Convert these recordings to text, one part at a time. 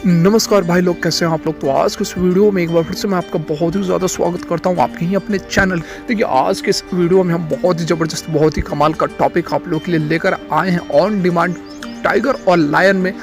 नमस्कार भाई लोग, कैसे हैं आप लोग। तो आज के इस वीडियो में एक बार फिर से मैं आपका बहुत ही ज़्यादा स्वागत करता हूं आपके ही अपने चैनल। देखिए, आज के इस वीडियो में हम बहुत ही ज़बरदस्त, बहुत ही कमाल का टॉपिक आप लोग के लिए लेकर आए हैं। ऑन डिमांड टाइगर और लायन में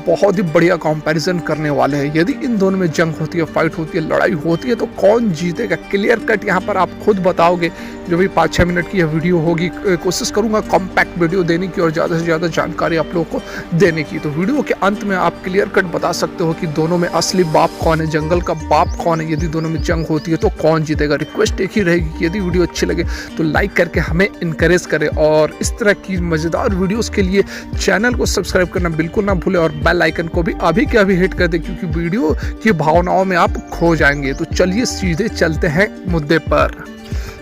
बहुत ही बढ़िया कंपैरिजन करने वाले हैं। यदि इन दोनों में जंग होती है, फाइट होती है, लड़ाई होती है, तो कौन जीतेगा, क्लियर कट यहाँ पर आप खुद बताओगे। जो भी 5-6 मिनट की यह वीडियो होगी, कोशिश करूँगा कॉम्पैक्ट वीडियो देने की और ज़्यादा से ज़्यादा जानकारी आप लोगों को देने की। तो वीडियो के अंत में आप क्लियर कट बता सकते हो कि दोनों में असली बाप कौन है, जंगल का बाप कौन है। यदि दोनों में जंग होती है तो कौन जीतेगा। रिक्वेस्ट एक ही रहेगी कि यदि वीडियो अच्छी लगे तो लाइक करके हमें इनकरेज करें, और इस तरह की मज़ेदार वीडियोज़ के लिए चैनल को सब्सक्राइब करना बिल्कुल ना भूलें और बेल आइकन को भी अभी के अभी हिट कर दें, क्योंकि वीडियो की भावनाओं में आप खो जाएंगे। तो चलिए सीधे चलते हैं मुद्दे पर।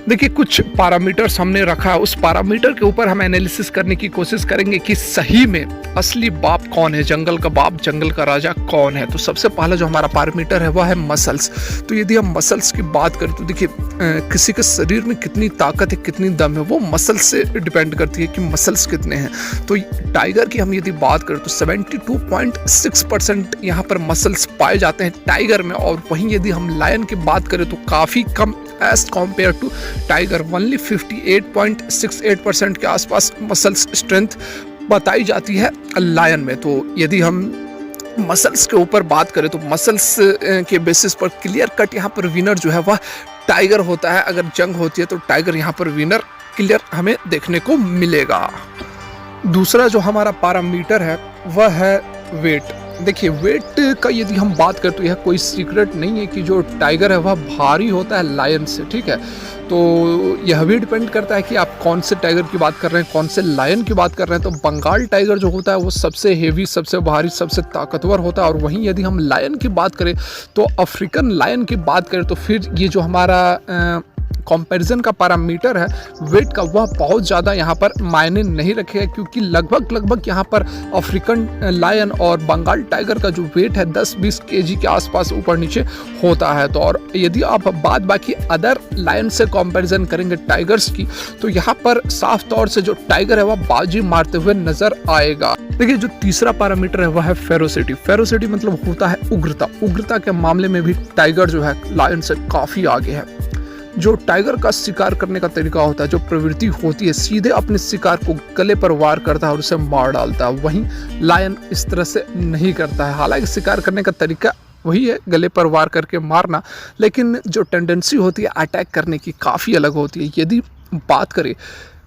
देखिए, कुछ पैरामीटर्स हमने रखा है, उस पैरामीटर के ऊपर हम एनालिसिस करने की कोशिश करेंगे कि सही में असली बाप कौन है, जंगल का बाप, जंगल का राजा कौन है। तो सबसे पहला जो हमारा पैरामीटर है वह है मसल्स। तो यदि हम मसल्स की बात करें तो देखिए, किसी के शरीर में कितनी ताकत है, कितनी दम है, वो मसल्स से डिपेंड करती है कि मसल्स कितने हैं। तो टाइगर की हम यदि बात करें तो 72.6% यहाँ पर मसल्स पाए जाते हैं टाइगर में, और वहीं यदि हम लायन की बात करें तो काफ़ी कम as compared to tiger. Only 58.68% के आसपास मसल्स स्ट्रेंथ बताई जाती है लायन में। तो यदि हम मसल्स के ऊपर बात करें तो मसल्स के बेसिस पर क्लियर कट यहाँ पर विनर जो है वह टाइगर होता है। अगर जंग होती है तो टाइगर यहाँ पर विनर क्लियर हमें देखने को मिलेगा। दूसरा जो हमारा पैरामीटर है वह है वेट। देखिए, वेट का यदि हम बात करें तो यह कोई सीक्रेट नहीं है कि जो टाइगर है वह भारी होता है लायन से, ठीक है। तो यह भी डिपेंड करता है कि आप कौन से टाइगर की बात कर रहे हैं, कौन से लायन की बात कर रहे हैं। तो बंगाल टाइगर जो होता है वो सबसे हेवी, सबसे भारी, सबसे ताकतवर होता है। और वहीं यदि हम लायन की बात करें तो अफ्रीकन लायन की बात करें तो फिर ये जो हमारा कंपैरिजन का पैरामीटर है वेट का, वह बहुत ज़्यादा यहाँ पर मायने नहीं रखेगा, क्योंकि लगभग यहाँ पर अफ्रीकन लायन और बंगाल टाइगर का जो वेट है 10-20 kg के आसपास ऊपर नीचे होता है। तो और यदि आप बाकी अदर लायन से कंपैरिजन करेंगे टाइगर्स की, तो यहाँ पर साफ तौर से जो टाइगर है वह बाजी मारते हुए नजर आएगा। देखिए, जो तीसरा पैरामीटर है वह है फेरोसिटी। फेरोसिटी मतलब होता है उग्रता। उग्रता के मामले में भी टाइगर जो है लायन से काफ़ी आगे है। जो टाइगर का शिकार करने का तरीका होता है, जो प्रवृत्ति होती है, सीधे अपने शिकार को गले पर वार करता है और उसे मार डालता है। वहीं लायन इस तरह से नहीं करता है। हालांकि शिकार करने का तरीका वही है, गले पर वार करके मारना, लेकिन जो टेंडेंसी होती है अटैक करने की काफ़ी अलग होती है। यदि बात करें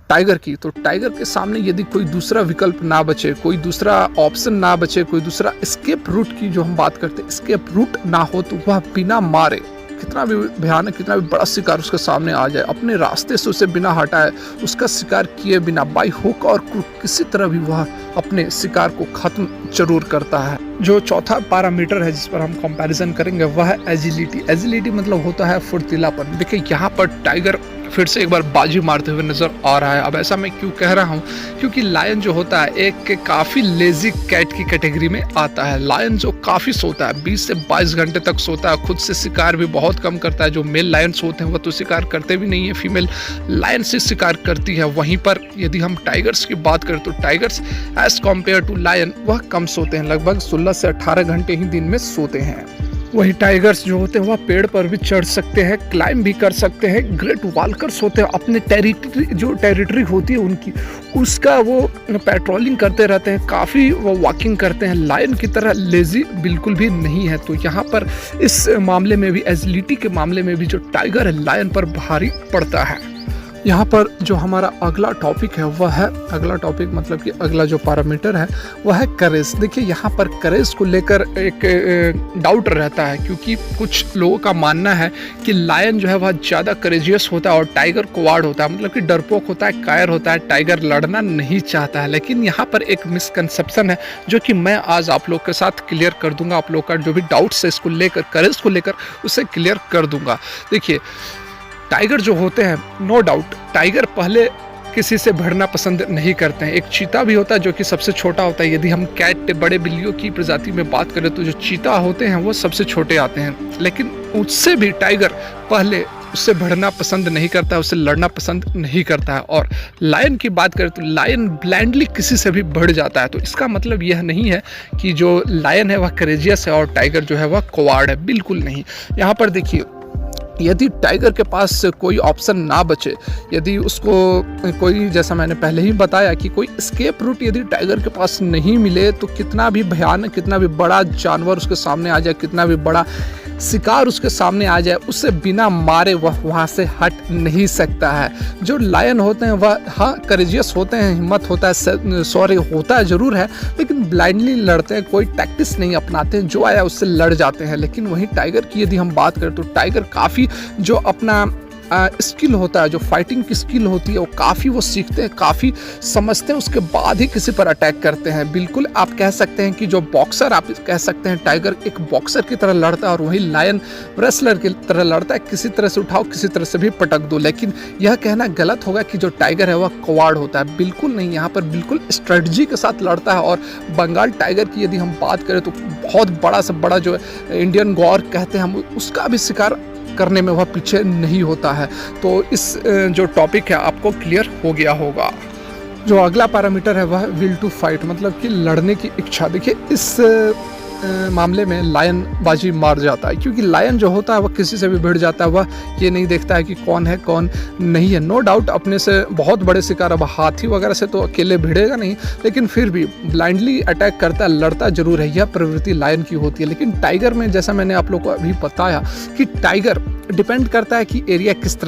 टाइगर की, तो टाइगर के सामने यदि कोई दूसरा विकल्प ना बचे, कोई दूसरा ऑप्शन ना बचे, कोई दूसरा एस्केप रूट की जो हम बात करते हैं, एस्केप रूट ना हो, तो वह बिना मारे, कितना भी भयानक, कितना भी बड़ा शिकार उसके सामने आ जाए, अपने रास्ते से उसे बिना हटाए, उसका शिकार किए बिना बाई हुक और क्रूक किसी तरह भी वह अपने शिकार को खत्म जरूर करता है। जो चौथा पैरामीटर है जिस पर हम कंपैरिजन करेंगे वह है एजिलिटी। एजिलिटी मतलब होता है फुर्तीलापन। देखिए, यहाँ पर टाइगर फिर से एक बार बाजी मारते हुए नजर आ रहा है। अब ऐसा मैं क्यों कह रहा हूँ, क्योंकि लायन जो होता है एक काफ़ी लेजी कैट की कैटेगरी में आता है। लायन जो काफ़ी सोता है, 20 से 22 घंटे तक सोता है, खुद से शिकार भी बहुत कम करता है। जो मेल लायंस होते हैं वह तो शिकार करते भी नहीं है, फीमेल लायन से शिकार करती है। वहीं पर यदि हम टाइगर्स की बात करें तो tigers as compared to lion वह कम सोते हैं, लगभग 16 से 18 घंटे ही दिन में सोते हैं। वही टाइगर्स जो होते हैं वह पेड़ पर भी चढ़ सकते हैं, क्लाइंब भी कर सकते हैं, ग्रेट वॉल्कर्स होते हैं, अपने टेरिटरी होती है उनकी, उसका वो पेट्रोलिंग करते रहते हैं, काफ़ी वो वॉकिंग करते हैं। लायन की तरह लेजी बिल्कुल भी नहीं है। तो यहाँ पर इस मामले में भी, एजिलिटी के मामले में भी जो टाइगर है लायन पर भारी पड़ता है। यहाँ पर जो हमारा अगला टॉपिक है वह है, अगला टॉपिक मतलब कि अगला जो पैरामीटर है वह है करेज। देखिए, यहाँ पर करेज को लेकर एक डाउट रहता है, क्योंकि कुछ लोगों का मानना है कि लायन जो है वह ज़्यादा करेजियस होता है और टाइगर कोवार्ड होता है, मतलब कि डरपोक होता है, कायर होता है, टाइगर लड़ना नहीं चाहता है। लेकिन यहाँ पर एक मिसकंसेप्शन है जो कि मैं आज आप लोग के साथ क्लियर कर दूंगा। आप लोग का जो भी डाउट्स है इसको लेकर, करेज को लेकर, उसे क्लियर कर दूंगा। देखिए, टाइगर जो होते हैं, नो डाउट टाइगर पहले किसी से भिड़ना पसंद नहीं करते हैं। एक चीता भी होता है जो कि सबसे छोटा होता है। यदि हम कैट, बड़े बिल्लियों की प्रजाति में बात करें तो जो चीता होते हैं वो सबसे छोटे आते हैं, लेकिन उससे भी टाइगर पहले उससे भिड़ना पसंद नहीं करता है, उससे लड़ना पसंद नहीं करता है। और लायन की बात करें तो लायन ब्लाइंडली किसी से भी भिड़ जाता है। तो इसका मतलब यह नहीं है कि जो लायन है वह करेजियस है और टाइगर जो है वह कोवार्ड है, बिल्कुल नहीं। यहाँ पर देखिए, यदि टाइगर के पास कोई ऑप्शन ना बचे, यदि उसको कोई, जैसा मैंने पहले ही बताया कि कोई एस्केप रूट यदि टाइगर के पास नहीं मिले, तो कितना भी भयानक, कितना भी बड़ा जानवर उसके सामने आ जाए, कितना भी बड़ा शिकार उसके सामने आ जाए, उससे बिना मारे वह वहाँ से हट नहीं सकता है। जो लायन होते हैं वह हाँ करेजियस होते हैं, हिम्मत होता है, सॉरी होता है ज़रूर है, लेकिन ब्लाइंडली लड़ते हैं, कोई टैक्टिस नहीं अपनाते हैं, जो आया उससे लड़ जाते हैं। लेकिन वहीं टाइगर की यदि हम बात करें तो टाइगर काफ़ी जो अपना स्किल होता है, जो फाइटिंग की स्किल होती है, वो काफ़ी वो सीखते हैं, काफ़ी समझते हैं, उसके बाद ही किसी पर अटैक करते हैं। बिल्कुल आप कह सकते हैं कि जो बॉक्सर, आप कह सकते हैं टाइगर एक बॉक्सर की तरह लड़ता है और वही लायन रेसलर की तरह लड़ता है, किसी तरह से उठाओ, किसी तरह से भी पटक दो। लेकिन यह कहना गलत होगा कि जो टाइगर है वह कोवार्ड होता है, बिल्कुल नहीं। यहाँ पर बिल्कुल स्ट्रेटजी के साथ लड़ता है। और बंगाल टाइगर की यदि हम बात करें तो बहुत बड़ा से बड़ा जो इंडियन गौर कहते हैं हम, उसका भी शिकार करने में वह पीछे नहीं होता है। तो इस जो टॉपिक है आपको क्लियर हो गया होगा। जो अगला पैरामीटर है वह विल टू फाइट, मतलब कि लड़ने की इच्छा। देखिए इस मामले में लायन बाजी मार जाता है, क्योंकि लायन जो होता है वह किसी से भी भिड़ जाता है, वह ये नहीं देखता है कि कौन है कौन नहीं है। नो डाउट अपने से बहुत बड़े शिकार, अब हाथी वगैरह से तो अकेले भिड़ेगा नहीं, लेकिन फिर भी ब्लाइंडली अटैक करता है, लड़ता जरूर है। यह प्रवृत्ति लायन की होती है। लेकिन टाइगर में, जैसा मैंने आप लोग को अभी बताया कि टाइगर डिपेंड करता है कि एरिया किस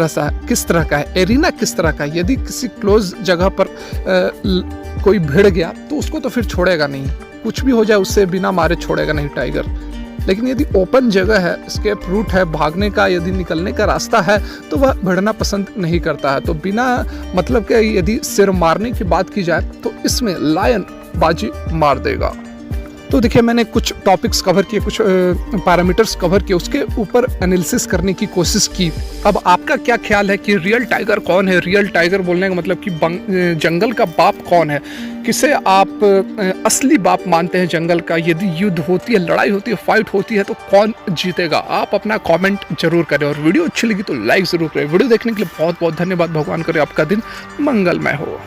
तरह का है, एरिना किस तरह का है। यदि किसी क्लोज जगह पर कोई भिड़ गया तो उसको तो फिर छोड़ेगा नहीं, कुछ भी हो जाए उससे बिना मारे छोड़ेगा नहीं टाइगर। लेकिन यदि ओपन जगह है, एस्केप रूट है, भागने का यदि निकलने का रास्ता है, तो वह भिड़ना पसंद नहीं करता है। तो बिना मतलब के यदि सिर मारने की बात की जाए तो इसमें लायन बाजी मार देगा। तो देखिए मैंने कुछ टॉपिक्स कवर किए, कुछ पैरामीटर्स कवर किए, उसके ऊपर एनालिसिस करने की कोशिश की। अब आपका क्या ख्याल है कि रियल टाइगर कौन है? रियल टाइगर बोलने का मतलब कि जंगल का बाप कौन है? किसे आप असली बाप मानते हैं जंगल का? यदि युद्ध होती है, लड़ाई होती है, फाइट होती है, तो कौन जीतेगा? आप अपना कमेंट जरूर करें और वीडियो अच्छी लगी तो लाइक जरूर करें। वीडियो देखने के लिए बहुत बहुत धन्यवाद। भगवान करे आपका दिन मंगलमय हो।